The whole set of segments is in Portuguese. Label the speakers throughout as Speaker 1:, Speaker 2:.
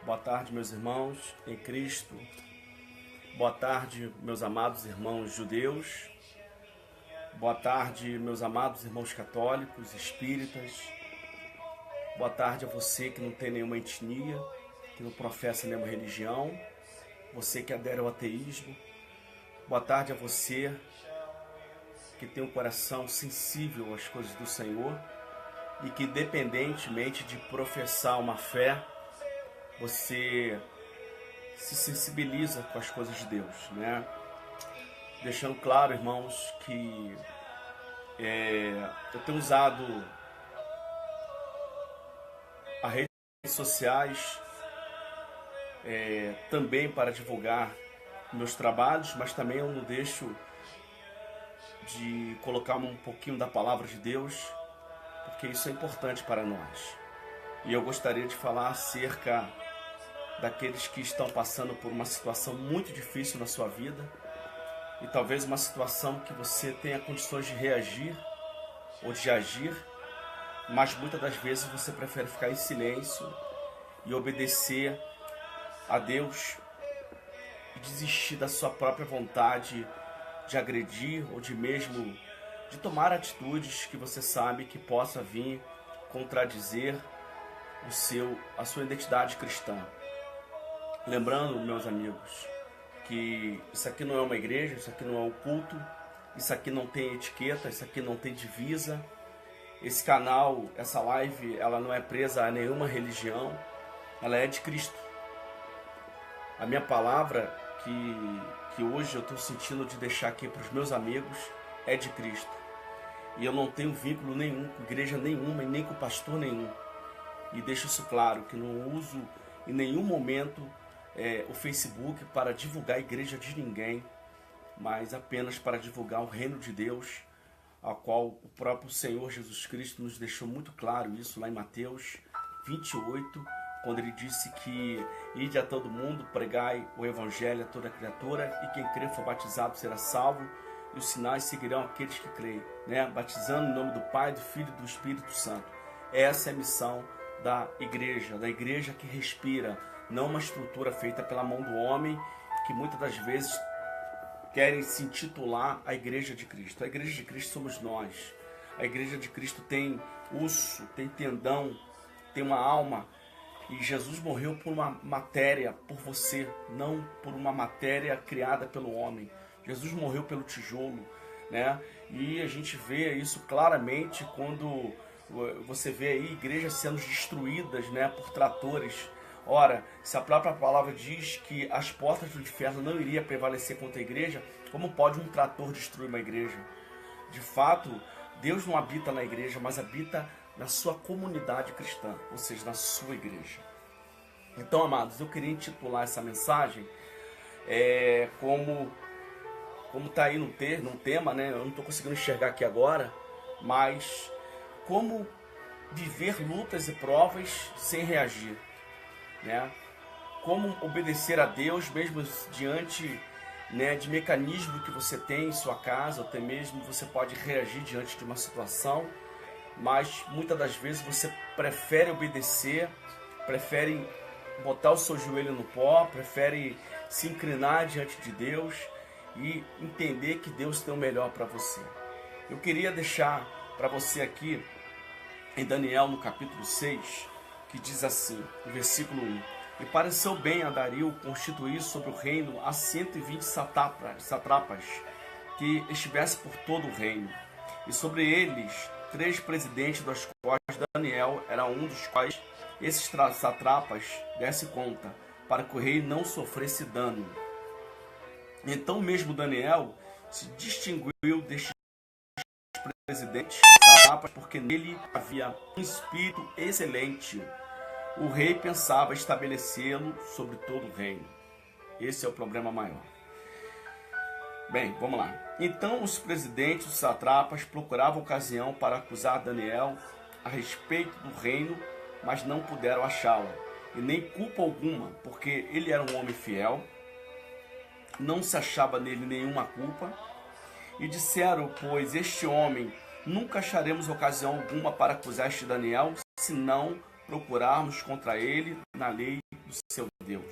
Speaker 1: Boa tarde, meus irmãos em Cristo. Boa tarde, meus amados irmãos judeus. Boa tarde, meus amados irmãos católicos, espíritas. Boa tarde a você que não tem nenhuma etnia, que não professa nenhuma religião, você que adere ao ateísmo. Boa tarde a você que tem um coração sensível às coisas do Senhor e que, independentemente de professar uma fé, você se sensibiliza com as coisas de Deus, né? Deixando claro, irmãos, que eu tenho usado as redes sociais também para divulgar meus trabalhos, mas também eu não deixo de colocar um pouquinho da palavra de Deus, porque isso é importante para nós. E eu gostaria de falar acerca daqueles que estão passando por uma situação muito difícil na sua vida e talvez uma situação que você tenha condições de reagir ou de agir, mas muitas das vezes você prefere ficar em silêncio e obedecer a Deus e desistir da sua própria vontade de agredir ou de tomar atitudes que você sabe que possa vir contradizer a sua identidade cristã. Lembrando, meus amigos, que isso aqui não é uma igreja, isso aqui não é um culto, isso aqui não tem etiqueta, isso aqui não tem divisa. Esse canal, essa live, ela não é presa a nenhuma religião, ela é de Cristo. A minha palavra que hoje eu estou sentindo de deixar aqui para os meus amigos é de Cristo. E eu não tenho vínculo nenhum com igreja nenhuma e nem com pastor nenhum. E deixo isso claro, que não uso em nenhum momento o Facebook para divulgar a igreja de ninguém, mas apenas para divulgar o reino de Deus, ao qual o próprio Senhor Jesus Cristo nos deixou muito claro isso lá em Mateus 28, quando ele disse que ide a todo mundo, pregai o evangelho a toda criatura, e quem crer for batizado será salvo, e os sinais seguirão aqueles que creem, né? Batizando em nome do Pai, do Filho e do Espírito Santo. Essa é a missão da igreja que respira, não uma estrutura feita pela mão do homem, que muitas das vezes querem se intitular a Igreja de Cristo. A Igreja de Cristo somos nós. A Igreja de Cristo tem osso, tem tendão, tem uma alma. E Jesus morreu por uma matéria, por você, não por uma matéria criada pelo homem. Jesus morreu pelo tijolo, né? E a gente vê isso claramente quando você vê aí igrejas sendo destruídas, né, por tratores. Ora, se a própria palavra diz que as portas do inferno não iriam prevalecer contra a igreja, como pode um trator destruir uma igreja? De fato, Deus não habita na igreja, mas habita na sua comunidade cristã, ou seja, na sua igreja. Então, amados, eu queria intitular essa mensagem como está aí no tema, né? Eu não estou conseguindo enxergar aqui agora, mas como viver lutas e provas sem reagir, né? Como obedecer a Deus mesmo diante, né, de mecanismo que você tem em sua casa, ou até mesmo você pode reagir diante de uma situação, mas muitas das vezes você prefere obedecer, prefere botar o seu joelho no pó, prefere se inclinar diante de Deus e entender que Deus tem o melhor para você. Eu queria deixar para você aqui em Daniel no capítulo 6, que diz assim, no versículo 1: E pareceu bem a Dario constituir sobre o reino a 120 satrapas que estivesse por todo o reino, e sobre eles 3 presidentes, dos quais Daniel era um dos quais esses satrapas desse conta, para que o rei não sofresse dano. Então mesmo Daniel se distinguiu destes presidentes satrapas, porque nele havia um espírito excelente. O rei pensava estabelecê-lo sobre todo o reino. Esse é o problema maior. Bem, vamos lá. Então os presidentes, os satrapas, procuravam ocasião para acusar Daniel a respeito do reino, mas não puderam achá-lo, e nem culpa alguma, porque ele era um homem fiel, não se achava nele nenhuma culpa. E disseram, pois, este homem, nunca acharemos ocasião alguma para acusar este Daniel, senão procurarmos contra ele na lei do seu Deus.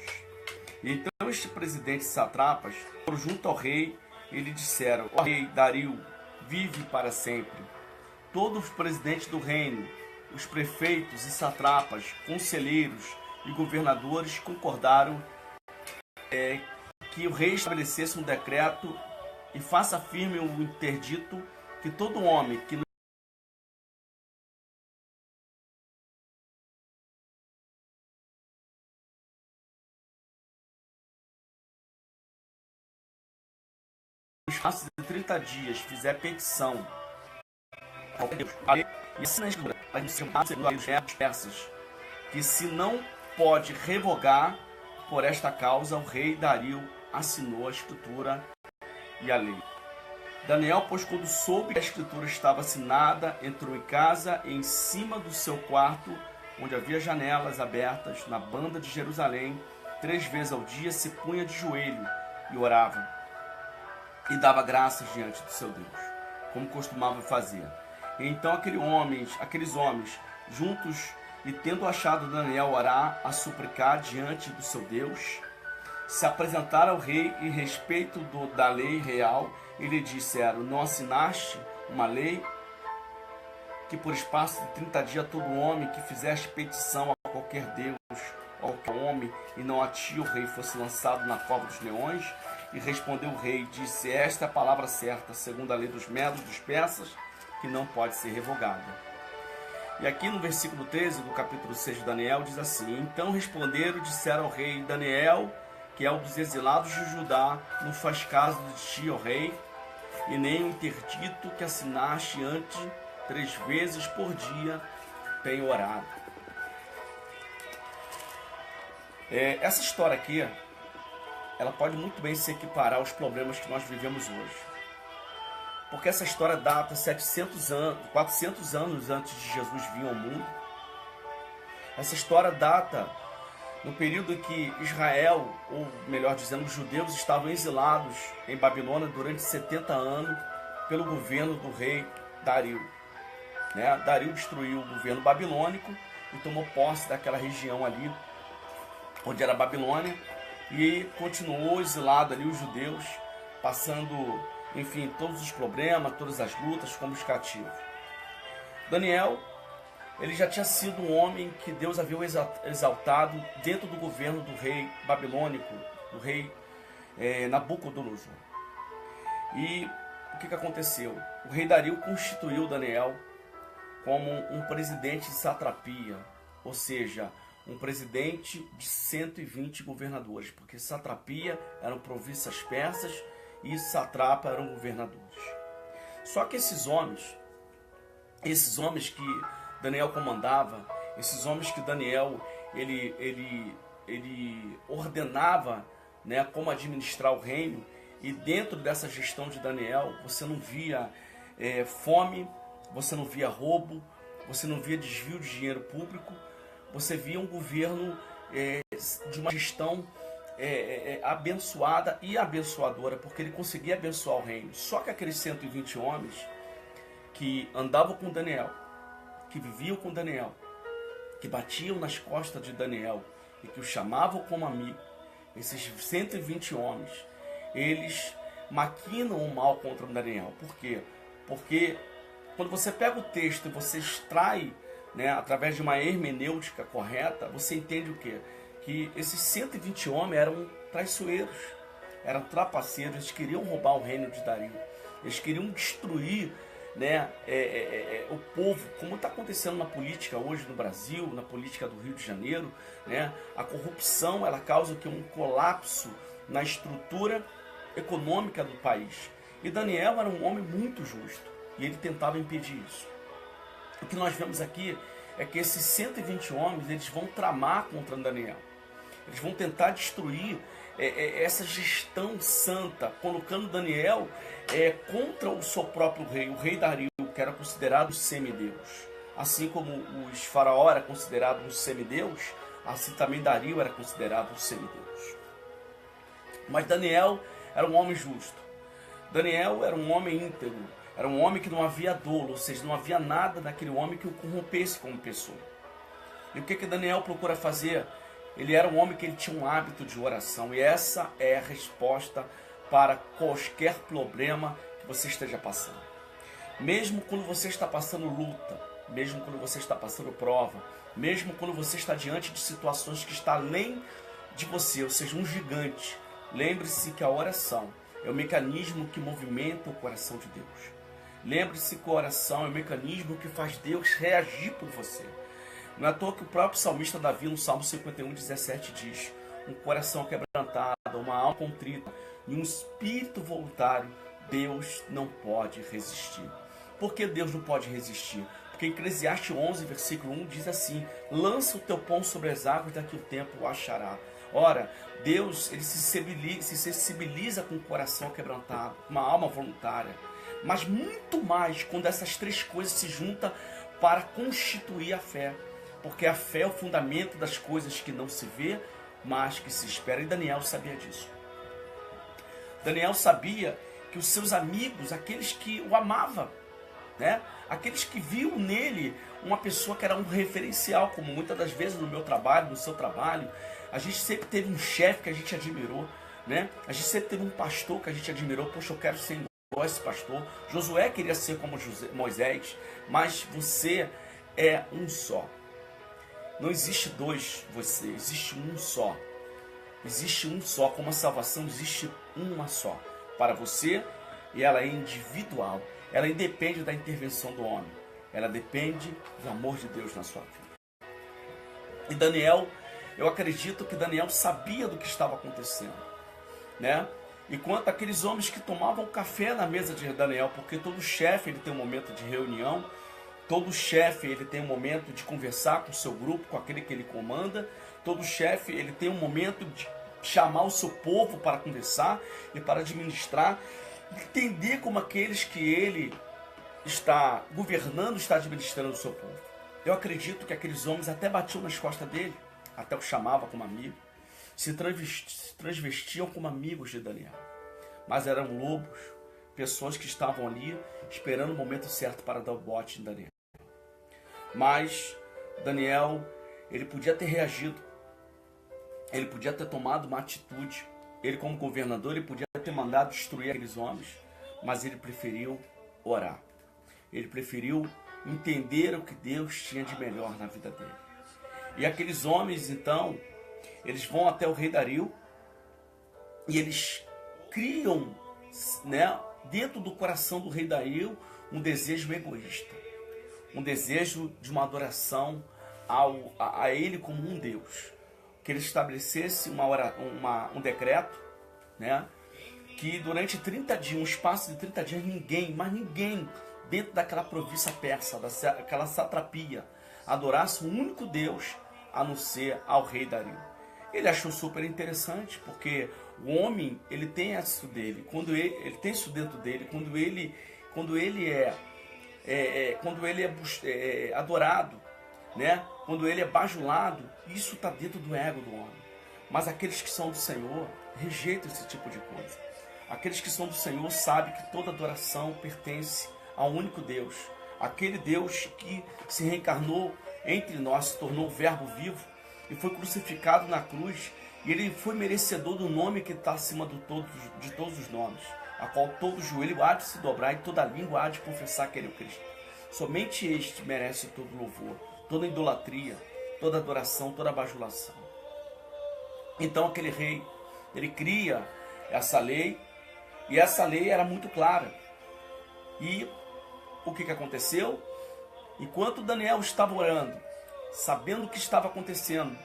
Speaker 1: Então este presidente e satrapas foram junto ao rei e lhe disseram: ó rei Dario, vive para sempre. Todos os presidentes do reino, os prefeitos e satrapas, conselheiros e governadores concordaram que o rei estabelecesse um decreto e faça firme o interdito que todo homem que no espaço de 30 dias fizer petição ao Deus e assina a escritura dos persas, que se não pode revogar por esta causa, o rei Dario assinou a escritura e a lei. Daniel, pois, quando soube que a escritura estava assinada, entrou em casa e em cima do seu quarto, onde havia janelas abertas, na banda de Jerusalém, 3 vezes ao dia se punha de joelho e orava, e dava graças diante do seu Deus, como costumava fazer. E então aqueles homens, juntos e tendo achado Daniel orar, a suplicar diante do seu Deus, se apresentaram ao rei em respeito da lei real e lhe disseram: não assinaste uma lei que por espaço de 30 dias todo homem que fizeste petição a qualquer Deus, a qualquer homem, e não a ti, o rei, fosse lançado na cova dos leões? E respondeu o rei, disse: esta é a palavra certa, segundo a lei dos medos, dos persas, que não pode ser revogada. E aqui no versículo 13 do capítulo 6 de Daniel diz assim: então responderam e disseram ao rei: Daniel, que é um dos exilados de Judá, não faz caso de ti, ó rei, e nem o interdito que assinaste antes 3 vezes por dia tem orado. Essa história aqui, ela pode muito bem se equiparar aos problemas que nós vivemos hoje. Porque essa história data 400 anos antes de Jesus vir ao mundo. Essa história data no período em que Israel, ou melhor dizendo, os judeus estavam exilados em Babilônia durante 70 anos pelo governo do rei Dario. Dario destruiu o governo babilônico e tomou posse daquela região ali, onde era Babilônia, e continuou exilado ali os judeus, passando, enfim, todos os problemas, todas as lutas como os cativos. Daniel, ele já tinha sido um homem que Deus havia exaltado dentro do governo do rei babilônico, do rei Nabucodonosor. E o que aconteceu? O rei Dario constituiu Daniel como um presidente de satrapia, ou seja, um presidente de 120 governadores, porque satrapia eram províncias persas e satrapa eram governadores. Só que esses homens que Daniel comandava, esses homens que Daniel ele ordenava, como administrar o reino, e dentro dessa gestão de Daniel você não via fome, você não via roubo, você não via desvio de dinheiro público, você via um governo de uma gestão abençoada e abençoadora, porque ele conseguia abençoar o reino. Só que aqueles 120 homens que andavam com Daniel, que viviam com Daniel, que batiam nas costas de Daniel e que o chamavam como amigo, esses 120 homens, eles maquinam o mal contra Daniel. Por quê? Porque quando você pega o texto e você extrai, através de uma hermenêutica correta, você entende o quê? Que esses 120 homens eram traiçoeiros, eram trapaceiros, eles queriam roubar o reino de Dario, eles queriam destruir o povo, como está acontecendo na política hoje no Brasil, na política do Rio de Janeiro. A corrupção, ela causa um colapso na estrutura econômica do país. E Daniel era um homem muito justo, e ele tentava impedir isso. O que nós vemos aqui é que esses 120 homens, eles vão tramar contra Daniel. Eles vão tentar destruir essa gestão santa, colocando Daniel contra o seu próprio rei, o rei Dario, que era considerado um semideus. Assim como os faraó era considerado um semideus, assim também Dario era considerado um semideus. Mas Daniel era um homem justo. Daniel era um homem íntegro. Era um homem que não havia dolo, ou seja, não havia nada naquele homem que o corrompesse como pessoa. E o que Daniel procura fazer? Ele era um homem que ele tinha um hábito de oração. E essa é a resposta para qualquer problema que você esteja passando. Mesmo quando você está passando luta, mesmo quando você está passando prova, mesmo quando você está diante de situações que estão além de você, ou seja, um gigante, lembre-se que a oração é o mecanismo que movimenta o coração de Deus. Lembre-se que a oração é o mecanismo que faz Deus reagir por você. Não é à toa que o próprio salmista Davi, no Salmo 51:17, diz: um coração quebrantado, uma alma contrita e um espírito voluntário, Deus não pode resistir. Por que Deus não pode resistir? Porque Eclesiastes 11, versículo 1 diz assim: lança o teu pão sobre as águas, daqui o tempo o achará. Ora, Deus ele se sensibiliza com o coração quebrantado, uma alma voluntária. Mas muito mais quando essas três coisas se juntam para constituir a fé. Porque a fé é o fundamento das coisas que não se vê, mas que se espera. E Daniel sabia disso. Daniel sabia que os seus amigos, aqueles que o amavam, né? Aqueles que viam nele uma pessoa que era um referencial, como muitas das vezes no meu trabalho, no seu trabalho, a gente sempre teve um chefe que a gente admirou, né? A gente sempre teve um pastor que a gente admirou. Poxa, eu quero ser igual esse pastor. Josué queria ser como Moisés, mas você é um só. Não existe dois você, existe um só. Existe um só, como a salvação existe uma só para você, e ela é individual. Ela independe da intervenção do homem. Ela depende do amor de Deus na sua vida. E Daniel, eu acredito que Daniel sabia do que estava acontecendo, né? Enquanto aqueles homens que tomavam café na mesa de Daniel, porque todo chefe ele tem um momento de reunião, todo chefe ele tem um momento de conversar com o seu grupo, com aquele que ele comanda, todo chefe ele tem um momento de chamar o seu povo para conversar e para administrar, entender como aqueles que ele está governando, está administrando o seu povo. Eu acredito que aqueles homens até batiam nas costas dele, até o chamava como amigo, se transvestiam como amigos de Daniel. Mas eram lobos, pessoas que estavam ali esperando o momento certo para dar o bote em Daniel. Mas Daniel, ele podia ter reagido, ele podia ter tomado uma atitude, ele como governador, ele podia ter mandado destruir aqueles homens, mas ele preferiu orar. Ele preferiu entender o que Deus tinha de melhor na vida dele. E aqueles homens, então, eles vão até o rei Dario e eles criam, né, dentro do coração do rei Dario um desejo egoísta, um desejo de uma adoração a ele como um Deus, que ele estabelecesse um decreto, né, que durante 30 dias, um espaço de 30 dias, ninguém dentro daquela província persa, daquela satrapia, adorasse um único Deus a não ser ao rei Dario. Ele achou super interessante, porque o homem, ele tem isso dele, quando ele tem isso dentro dele, quando ele é adorado, né? Quando ele é bajulado, isso está dentro do ego do homem. Mas aqueles que são do Senhor rejeitam esse tipo de coisa. Aqueles que são do Senhor sabem que toda adoração pertence ao único Deus, aquele Deus que se reencarnou entre nós, se tornou o Verbo vivo e foi crucificado na cruz, e ele foi merecedor do nome que está acima de todos os nomes, a qual todo joelho há de se dobrar e toda língua há de confessar que ele é o Cristo. Somente este merece todo louvor, toda idolatria, toda adoração, toda bajulação. Então aquele rei, ele cria essa lei, e essa lei era muito clara. E o que aconteceu? Enquanto Daniel estava orando, sabendo o que estava acontecendo,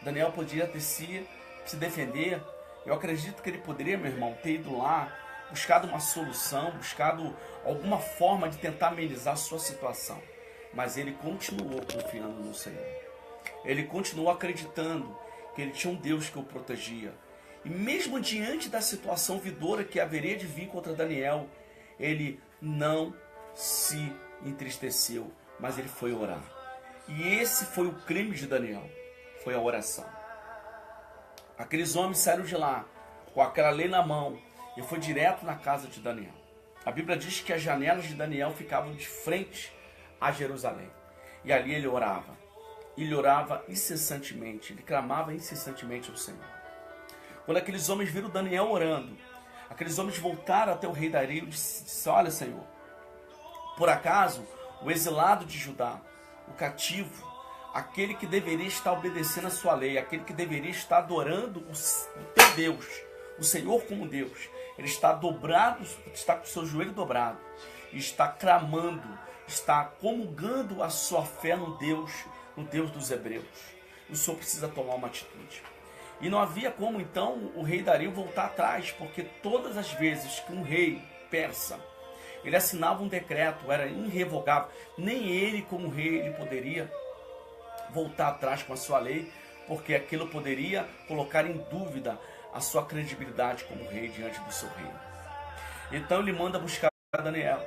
Speaker 1: Daniel podia ter se defender. Eu acredito que ele poderia, meu irmão, ter ido lá, buscado uma solução, buscado alguma forma de tentar amenizar a sua situação. Mas ele continuou confiando no Senhor. Ele continuou acreditando que ele tinha um Deus que o protegia. E mesmo diante da situação vidoura que haveria de vir contra Daniel, ele não se entristeceu, mas ele foi orar. E esse foi o crime de Daniel, foi a oração. Aqueles homens saíram de lá com aquela lei na mão e foi direto na casa de Daniel. A Bíblia diz que as janelas de Daniel ficavam de frente a Jerusalém. E ali ele orava. ele orava incessantemente, ele clamava incessantemente ao Senhor. Quando aqueles homens viram Daniel orando, aqueles homens voltaram até o rei Dario e disseram: olha, Senhor, por acaso o exilado de Judá, o cativo, aquele que deveria estar obedecendo a sua lei, aquele que deveria estar adorando o teu Deus, o Senhor como Deus, ele está dobrado, está com o seu joelho dobrado, está clamando, está comungando a sua fé no Deus dos hebreus. O Senhor precisa tomar uma atitude. E não havia como então o rei Dario voltar atrás, porque todas as vezes que um rei persa, ele assinava um decreto, era irrevogável, nem ele como rei ele poderia voltar atrás com a sua lei, porque aquilo poderia colocar em dúvida a sua credibilidade como rei diante do seu reino. Então ele manda buscar Daniel.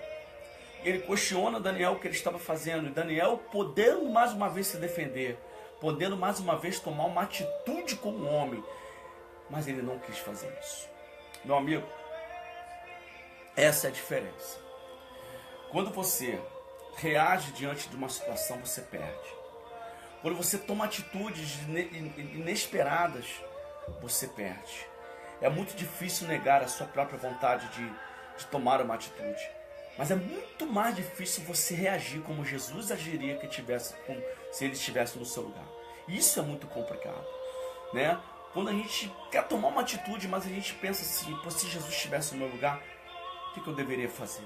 Speaker 1: Ele questiona Daniel o que ele estava fazendo, e Daniel, podendo mais uma vez se defender, podendo mais uma vez tomar uma atitude como homem, mas ele não quis fazer isso. Meu amigo, essa é a diferença. Quando você reage diante de uma situação, você perde. Quando você toma atitudes inesperadas, você perde. É muito difícil negar a sua própria vontade de tomar uma atitude. Mas é muito mais difícil você reagir como Jesus agiria se ele estivesse no seu lugar. Isso é muito complicado, né? Quando a gente quer tomar uma atitude, mas a gente pensa assim: se Jesus estivesse no meu lugar, o que eu deveria fazer?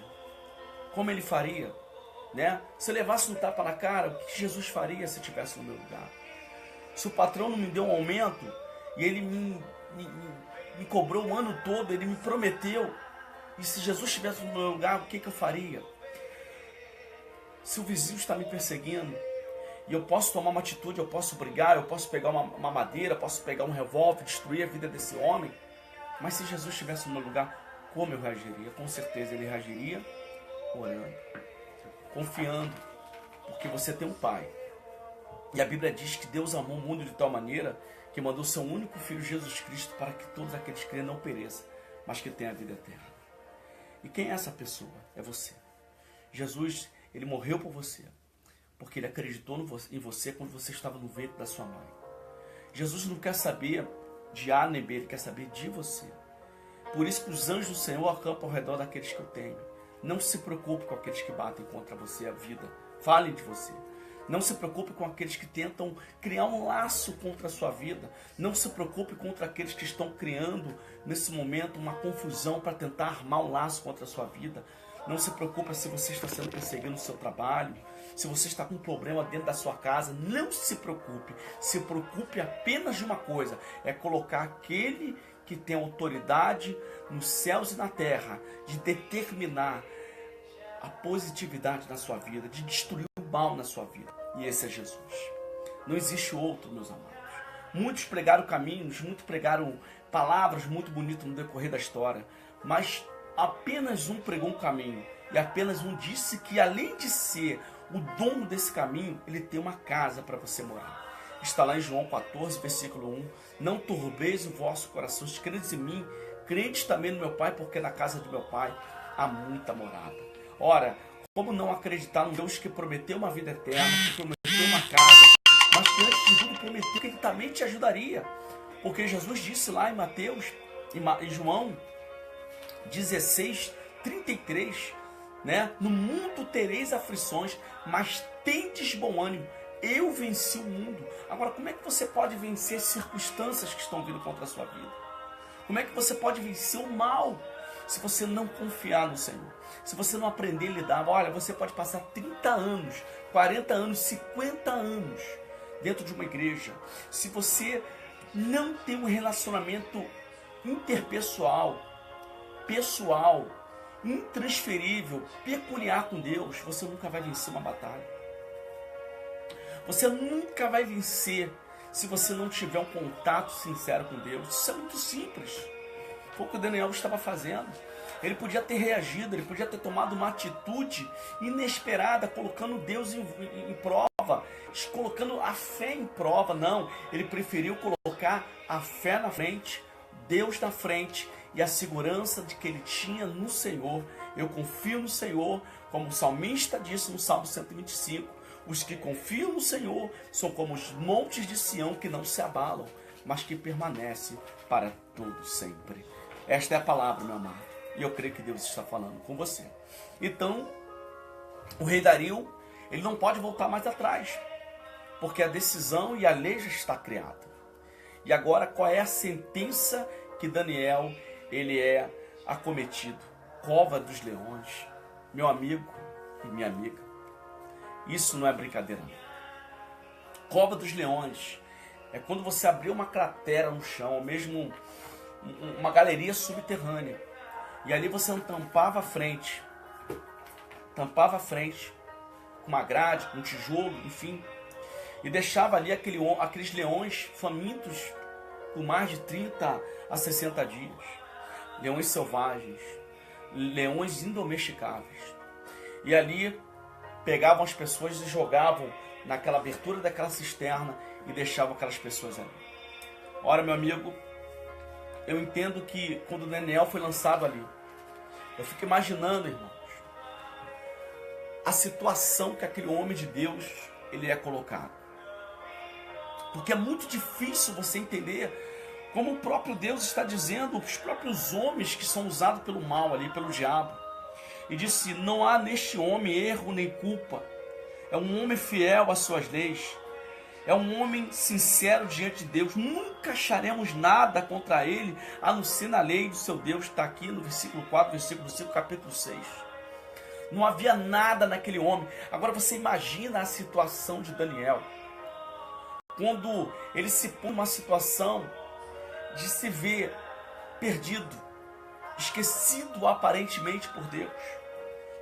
Speaker 1: Como ele faria? Né? Se eu levasse um tapa na cara, o que Jesus faria se estivesse no meu lugar? Se o patrão não me deu um aumento e ele me cobrou o ano todo, ele me prometeu, e se Jesus estivesse no meu lugar, o que eu faria? Se o vizinho está me perseguindo e eu posso tomar uma atitude, eu posso brigar, eu posso pegar uma madeira, eu posso pegar um revólver, destruir a vida desse homem, mas se Jesus estivesse no meu lugar, como eu reagiria? Com certeza ele reagiria orando, confiando, porque você tem um pai. E a Bíblia diz que Deus amou o mundo de tal maneira que mandou seu único Filho, Jesus Cristo, para que todos aqueles que creem não pereçam, mas que tenham a vida eterna. E quem é essa pessoa? É você. Jesus, ele morreu por você, porque ele acreditou em você quando você estava no ventre da sua mãe. Jesus não quer saber de A nem B, ele quer saber de você. Por isso que os anjos do Senhor acampam ao redor daqueles que o temem. Não se preocupe com aqueles que batem contra você a vida. Falem de você. Não se preocupe com aqueles que tentam criar um laço contra a sua vida. Não se preocupe contra aqueles que estão criando, nesse momento, uma confusão para tentar armar um laço contra a sua vida. Não se preocupe se você está sendo perseguido no seu trabalho, se você está com um problema dentro da sua casa. Não se preocupe. Se preocupe apenas de uma coisa: é colocar aquele que tem autoridade nos céus e na terra, de determinar a positividade na sua vida, de destruir o mal na sua vida. E esse é Jesus. Não existe outro, meus amados. Muitos pregaram caminhos, muitos pregaram palavras muito bonitas no decorrer da história, mas apenas um pregou um caminho, e apenas um disse que, além de ser o dono desse caminho, ele tem uma casa para você morar. Está lá em João 14, versículo 1. Não turbeis o vosso coração, se credes em mim, credes também no meu Pai, porque na casa do meu Pai há muita morada. Ora, como não acreditar num Deus que prometeu uma vida eterna, que prometeu uma casa, mas que antes de tudo prometeu que ele também te ajudaria? Porque Jesus disse lá em Mateus, em João 16, 33, né? No mundo tereis aflições, mas tendes bom ânimo. Eu venci o mundo. Agora, como é que você pode vencer as circunstâncias que estão vindo contra a sua vida? Como é que você pode vencer o mal se você não confiar no Senhor? Se você não aprender a lidar? Olha, você pode passar 30 anos, 40 anos, 50 anos dentro de uma igreja. Se você não tem um relacionamento interpessoal, pessoal, intransferível, peculiar com Deus, você nunca vai vencer uma batalha. Você nunca vai vencer se você não tiver um contato sincero com Deus. Isso é muito simples. Foi o que o Daniel estava fazendo. Ele podia ter reagido, ele podia ter tomado uma atitude inesperada, colocando Deus em prova, colocando a fé em prova. Não, ele preferiu colocar a fé na frente, Deus na frente, e a segurança de que ele tinha no Senhor. Eu confio no Senhor, como o salmista disse no Salmo 125, Os que confiam no Senhor são como os montes de Sião que não se abalam, mas que permanecem para todo sempre. Esta é a palavra, meu amado. E eu creio que Deus está falando com você. Então, o rei Dario, ele não pode voltar mais atrás, porque a decisão e a lei já está criada. E agora, qual é a sentença que Daniel, ele é acometido? Cova dos leões. Meu amigo e minha amiga, isso não é brincadeira não. Cova dos leões é quando você abriu uma cratera no chão, ou mesmo uma galeria subterrânea, e ali você tampava a frente com uma grade, com um tijolo, enfim, e deixava ali aqueles leões famintos por mais de 30 a 60 dias. Leões selvagens, leões indomesticáveis. E ali pegavam as pessoas e jogavam naquela abertura daquela cisterna e deixavam aquelas pessoas ali. Ora, meu amigo, eu entendo que quando Daniel foi lançado ali, eu fico imaginando, irmãos, a situação que aquele homem de Deus ele é colocado. Porque é muito difícil você entender como o próprio Deus está dizendo, os próprios homens que são usados pelo mal ali, pelo diabo. E disse, não há neste homem erro nem culpa. É um homem fiel às suas leis. É um homem sincero diante de Deus. Nunca acharemos nada contra ele, a não ser na lei do seu Deus. Está aqui no versículo 4, versículo 5, capítulo 6. Não havia nada naquele homem. Agora você imagina a situação de Daniel. Quando ele se põe numa situação de se ver perdido, esquecido aparentemente por Deus,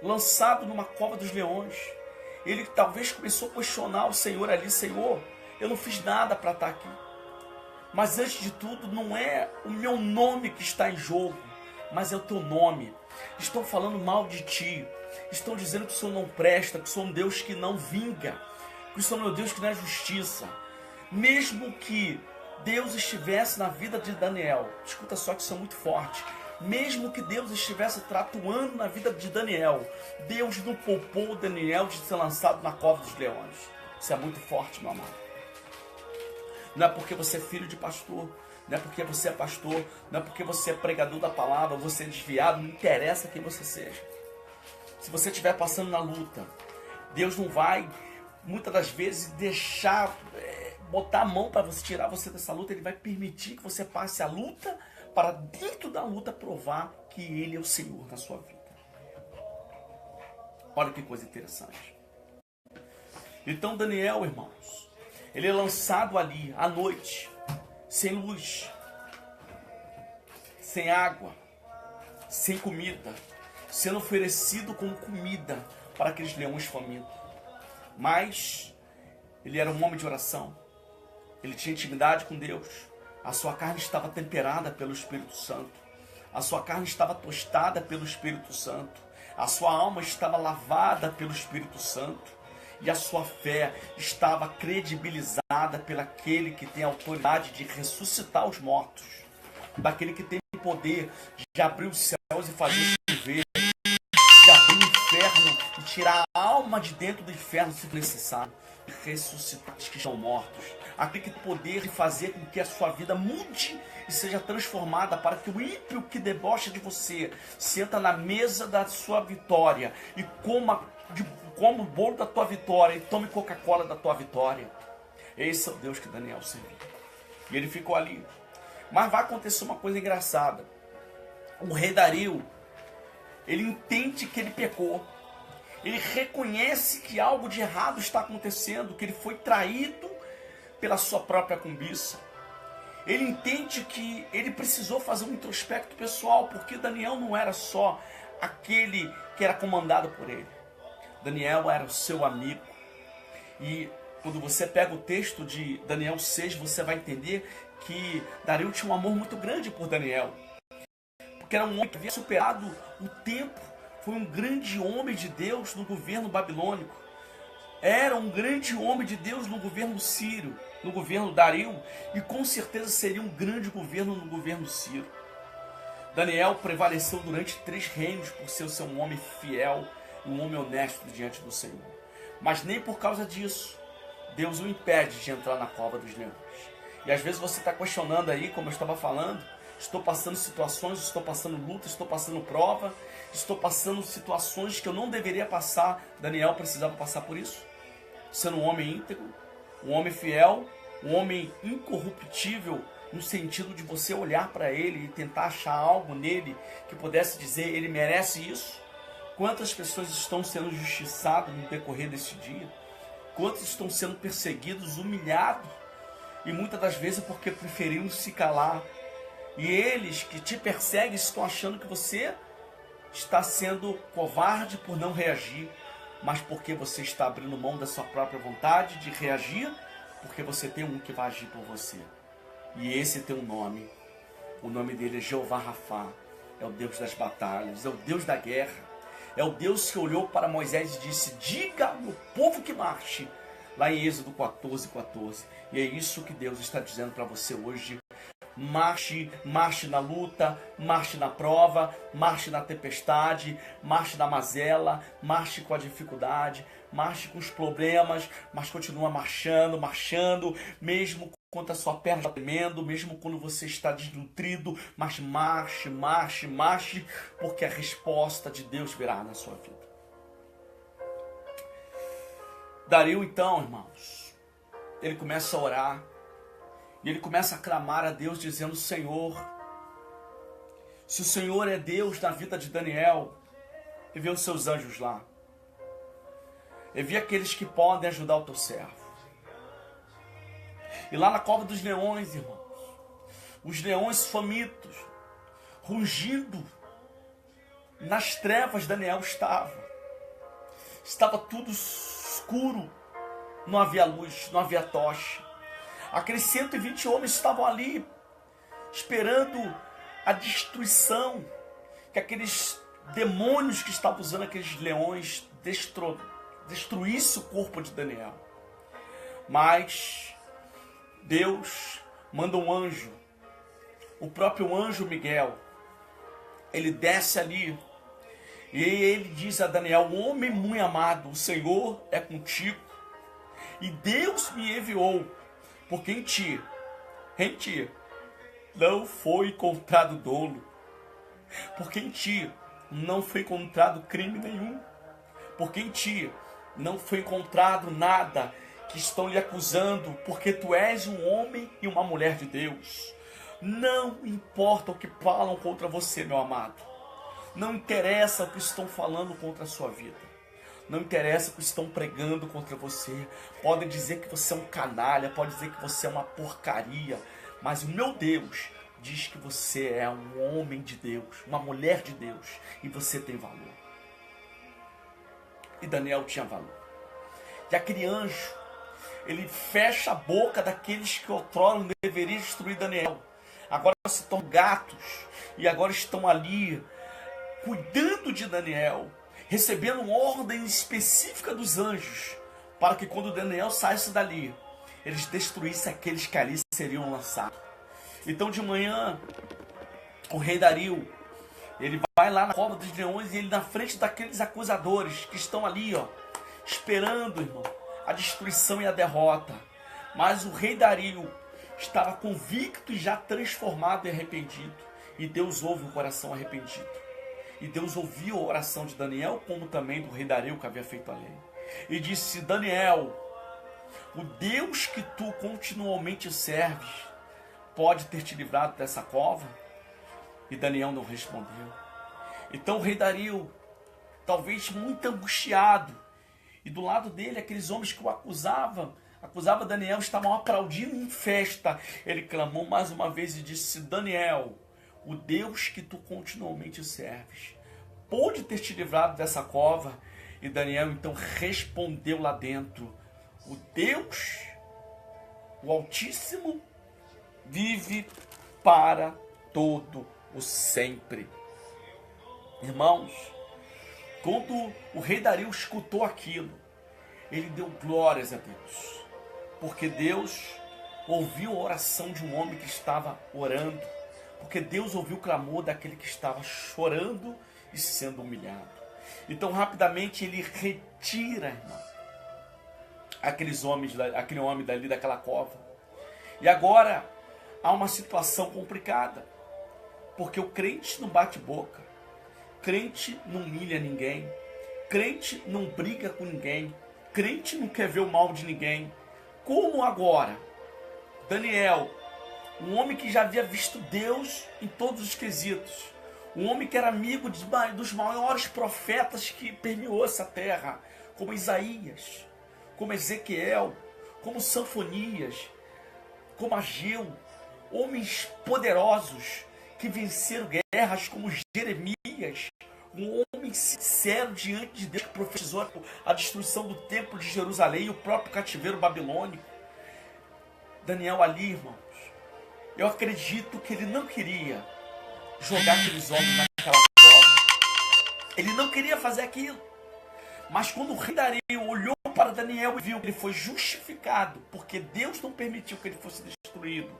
Speaker 1: lançado numa cova dos leões. Ele talvez começou a questionar o Senhor ali, Senhor, eu não fiz nada para estar aqui. Mas antes de tudo, não é o meu nome que está em jogo, mas é o teu nome. Estão falando mal de ti, estão dizendo que o Senhor não presta, que o Senhor é um Deus que não vinga, que o Senhor é um Deus que não é justiça. Mesmo que Deus estivesse na vida de Daniel, escuta só que isso é muito forte, mesmo que Deus estivesse atuando na vida de Daniel, Deus não poupou Daniel de ser lançado na cova dos leões. Isso é muito forte, meu amado. Não é porque você é filho de pastor, não é porque você é pastor, não é porque você é pregador da palavra, você é desviado, não interessa quem você seja. Se você estiver passando na luta, Deus não vai, muitas das vezes, deixar, botar a mão para você tirar você dessa luta. Ele vai permitir que você passe a luta, para dentro da luta provar que Ele é o Senhor na sua vida. Olha que coisa interessante. Então Daniel, irmãos, ele é lançado ali à noite, sem luz, sem água, sem comida, sendo oferecido como comida para aqueles leões famintos. Mas ele era um homem de oração, ele tinha intimidade com Deus. A sua carne estava temperada pelo Espírito Santo. A sua carne estava tostada pelo Espírito Santo. A sua alma estava lavada pelo Espírito Santo. E a sua fé estava credibilizada pelaquele que tem a autoridade de ressuscitar os mortos. Daquele que tem o poder de abrir os céus e fazer chover. De abrir o inferno e tirar a alma de dentro do inferno se necessário. E ressuscitar os que estão mortos. Aquele que tem poder de fazer com que a sua vida mude e seja transformada para que o ímpio que debocha de você senta na mesa da sua vitória e coma o bolo da tua vitória e tome Coca-Cola da tua vitória. Esse é o Deus que Daniel serviu. E ele ficou ali. Mas vai acontecer uma coisa engraçada. O rei Dario, ele entende que ele pecou. Ele reconhece que algo de errado está acontecendo, que ele foi traído pela sua própria cobiça. Ele entende que ele precisou fazer um introspecto pessoal, porque Daniel não era só aquele que era comandado por ele. Daniel era o seu amigo. E quando você pega o texto de Daniel 6, você vai entender que Dario tinha um amor muito grande por Daniel. Porque era um homem que havia superado o tempo, foi um grande homem de Deus no governo babilônico. Era um grande homem de Deus no governo sírio, no governo Dario, e com certeza seria um grande governo no governo sírio. Daniel prevaleceu durante 3 reinos por ser um homem fiel, um homem honesto diante do Senhor. Mas nem por causa disso Deus o impede de entrar na cova dos leões. E às vezes você está questionando aí, como eu estava falando, estou passando situações, estou passando luta, estou passando prova, estou passando situações que eu não deveria passar. Daniel precisava passar por isso, sendo um homem íntegro, um homem fiel, um homem incorruptível, no sentido de você olhar para ele e tentar achar algo nele que pudesse dizer, ele merece isso. Quantas pessoas estão sendo justiçadas no decorrer desse dia? Quantos estão sendo perseguidos, humilhados? E muitas das vezes porque preferiram se calar. E eles que te perseguem estão achando que você está sendo covarde por não reagir, mas porque você está abrindo mão da sua própria vontade de reagir, porque você tem um que vai agir por você. E esse tem um nome. O nome dele é Jeová Rafá. É o Deus das batalhas, é o Deus da guerra. É o Deus que olhou para Moisés e disse, diga ao povo que marche. Lá em Êxodo 14:14. E é isso que Deus está dizendo para você hoje. Marche, marche na luta, marche na prova, marche na tempestade, marche na mazela, marche com a dificuldade, marche com os problemas, mas continua marchando, mesmo quando a sua perna está tremendo, mesmo quando você está desnutrido, mas marche, porque a resposta de Deus virá na sua vida. Dario então, irmãos, ele começa a orar, e ele começa a clamar a Deus dizendo, Senhor, se o Senhor é Deus na vida de Daniel, envia os seus anjos lá. Envia aqueles que podem ajudar o teu servo. E lá na cova dos leões, irmãos, os leões famintos, rugindo, nas trevas Daniel estava. Estava tudo escuro, não havia luz, não havia tocha. Aqueles 120 homens estavam ali, esperando a destruição, que aqueles demônios que estavam usando aqueles leões destruíssem o corpo de Daniel. Mas Deus manda um anjo, o próprio anjo Miguel, ele desce ali, e ele diz a Daniel, homem muito amado, o Senhor é contigo, e Deus me enviou, porque em ti não foi encontrado dolo, porque em ti não foi encontrado crime nenhum, porque em ti não foi encontrado nada que estão lhe acusando, porque tu és um homem e uma mulher de Deus. Não importa o que falam contra você, meu amado, não interessa o que estão falando contra a sua vida. Não interessa o que estão pregando contra você. Podem dizer que você é um canalha, pode dizer que você é uma porcaria. Mas o meu Deus diz que você é um homem de Deus, uma mulher de Deus. E você tem valor. E Daniel tinha valor. E aquele anjo, ele fecha a boca daqueles que outrora não deveriam destruir Daniel. Agora se tornam gatos. E agora estão ali, cuidando de Daniel, recebendo uma ordem específica dos anjos, para que quando Daniel saísse dali, eles destruíssem aqueles que ali seriam lançados. Então de manhã, o rei Dario, ele vai lá na cova dos leões, e ele na frente daqueles acusadores, que estão ali, esperando, irmão, a destruição e a derrota. Mas o rei Dario estava convicto e já transformado e arrependido, e Deus ouve o coração arrependido. E Deus ouviu a oração de Daniel, como também do rei Dario que havia feito a lei. E disse, Daniel, o Deus que tu continuamente serves, pode ter te livrado dessa cova? E Daniel não respondeu. Então o rei Dario, talvez muito angustiado, e do lado dele aqueles homens que o acusava Daniel, estavam aplaudindo em festa. Ele clamou mais uma vez e disse, Daniel, o Deus que tu continuamente serves, pôde ter te livrado dessa cova? E Daniel então respondeu lá dentro, o Deus, o Altíssimo, vive para todo o sempre. Irmãos, quando o rei Dario escutou aquilo, ele deu glórias a Deus, porque Deus ouviu a oração de um homem que estava orando, porque Deus ouviu o clamor daquele que estava chorando e sendo humilhado. Então rapidamente ele retira, irmão, aquele homem dali daquela cova. E agora há uma situação complicada, porque o crente não bate boca, crente não humilha ninguém, crente não briga com ninguém, crente não quer ver o mal de ninguém. Como agora Daniel, um homem que já havia visto Deus em todos os quesitos, um homem que era amigo dos maiores profetas que permeou essa terra, como Isaías, como Ezequiel, como Sanfonias, como Ageu, homens poderosos que venceram guerras como Jeremias, um homem sincero diante de Deus que profetizou a destruição do templo de Jerusalém e o próprio cativeiro babilônico. Daniel ali, irmãos, eu acredito que ele não queria jogar aqueles homens naquela cova. Ele não queria fazer aquilo. Mas quando o rei Dario olhou para Daniel e viu que ele foi justificado, porque Deus não permitiu que ele fosse destruído,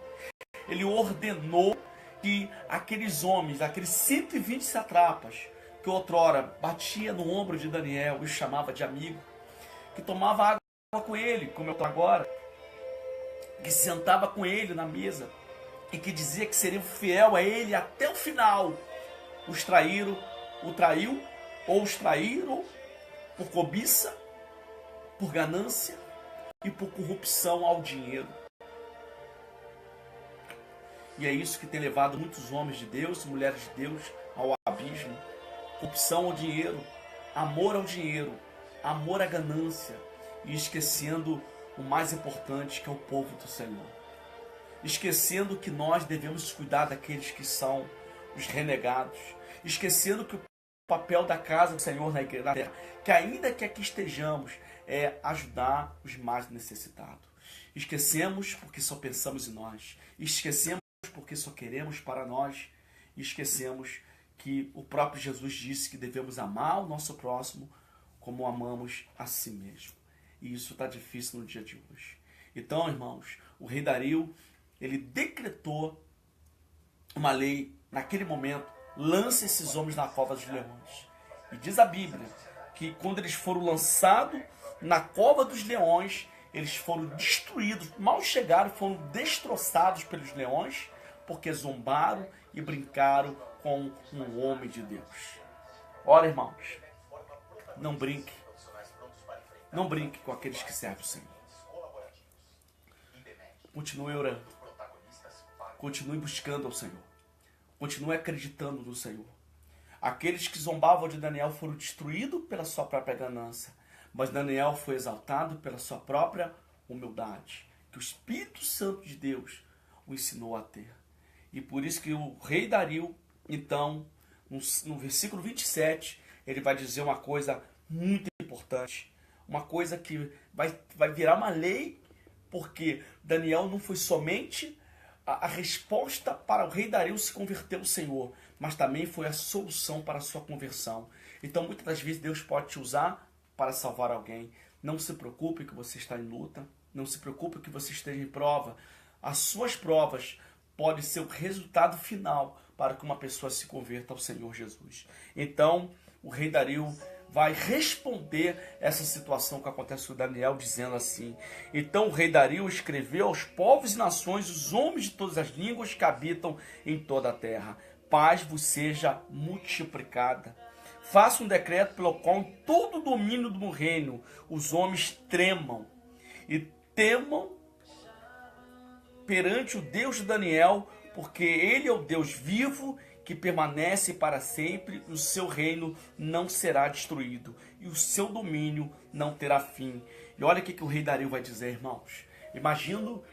Speaker 1: ele ordenou que aqueles homens, aqueles 120 satrapas, que outrora batia no ombro de Daniel e o chamava de amigo, que tomava água com ele, como eu estou agora, que sentava com ele na mesa e que dizia que seria fiel a ele até o final, os traiu por cobiça, por ganância e por corrupção ao dinheiro. E é isso que tem levado muitos homens de Deus, mulheres de Deus ao abismo. Corrupção ao dinheiro, amor à ganância e esquecendo o mais importante, que é o povo do Senhor. Esquecendo que nós devemos cuidar daqueles que são os renegados. Esquecendo que o papel da casa do Senhor na igreja, na terra, que ainda que aqui estejamos, é ajudar os mais necessitados. Esquecemos porque só pensamos em nós. Esquecemos porque só queremos para nós. Esquecemos que o próprio Jesus disse que devemos amar o nosso próximo como amamos a si mesmo. E isso está difícil no dia de hoje. Então, irmãos, o rei Dario, ele decretou uma lei, naquele momento, lance esses homens na cova dos leões. E diz a Bíblia que quando eles foram lançados na cova dos leões, eles foram destruídos, mal chegaram, foram destroçados pelos leões, porque zombaram e brincaram com um homem de Deus. Ora, irmãos, não brinque. Não brinque com aqueles que servem o Senhor. Continue orando. Continue buscando ao Senhor. Continue acreditando no Senhor. Aqueles que zombavam de Daniel foram destruídos pela sua própria ganância. Mas Daniel foi exaltado pela sua própria humildade, que o Espírito Santo de Deus o ensinou a ter. E por isso que o rei Dario, então, no versículo 27, ele vai dizer uma coisa muito importante. Uma coisa que vai virar uma lei, porque Daniel não foi somente a resposta para o rei Dario se converter ao Senhor, mas também foi a solução para a sua conversão. Então, muitas das vezes, Deus pode te usar para salvar alguém. Não se preocupe que você está em luta. Não se preocupe que você esteja em prova. As suas provas podem ser o resultado final para que uma pessoa se converta ao Senhor Jesus. Então, o rei Dario vai responder essa situação que acontece com Daniel, dizendo assim: então o rei Dario escreveu aos povos e nações, os homens de todas as línguas que habitam em toda a terra: paz vos seja multiplicada. Faça um decreto pelo qual em todo o domínio do reino os homens tremam e temam perante o Deus de Daniel, porque ele é o Deus vivo que permanece para sempre, e o seu reino não será destruído, e o seu domínio não terá fim. E olha o que o rei Dario vai dizer, irmãos. Imagino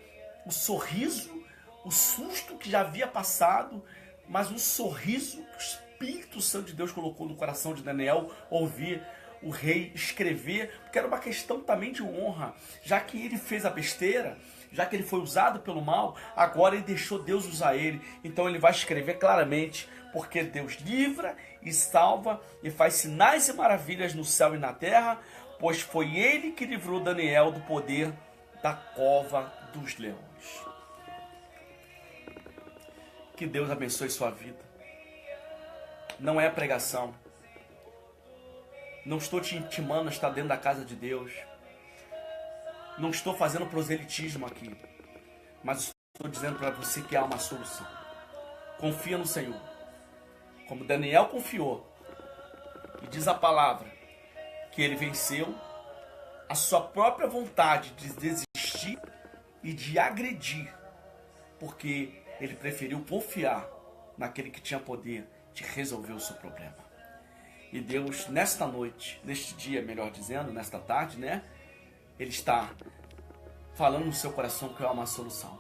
Speaker 1: o sorriso, o susto que já havia passado, mas um sorriso que o Espírito Santo de Deus colocou no coração de Daniel, ouvir o rei escrever, porque era uma questão também de honra, já que ele fez a besteira, já que ele foi usado pelo mal, agora ele deixou Deus usar ele. Então ele vai escrever claramente: porque Deus livra e salva e faz sinais e maravilhas no céu e na terra, pois foi ele que livrou Daniel do poder da cova dos leões. Que Deus abençoe sua vida. Não é pregação. Não estou te intimando a estar dentro da casa de Deus. Não estou fazendo proselitismo aqui, mas estou dizendo para você que há uma solução. Confia no Senhor, como Daniel confiou. E diz a palavra que ele venceu a sua própria vontade de desistir e de agredir, porque ele preferiu confiar naquele que tinha poder de resolver o seu problema. E Deus, nesta noite, neste dia, melhor dizendo, nesta tarde, né? Ele está falando no seu coração que há uma solução.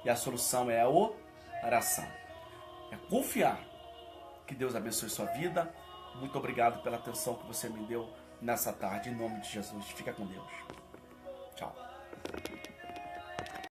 Speaker 1: E a solução é a oração. É confiar. Que Deus abençoe sua vida. Muito obrigado pela atenção que você me deu nessa tarde. Em nome de Jesus. Fica com Deus. Tchau.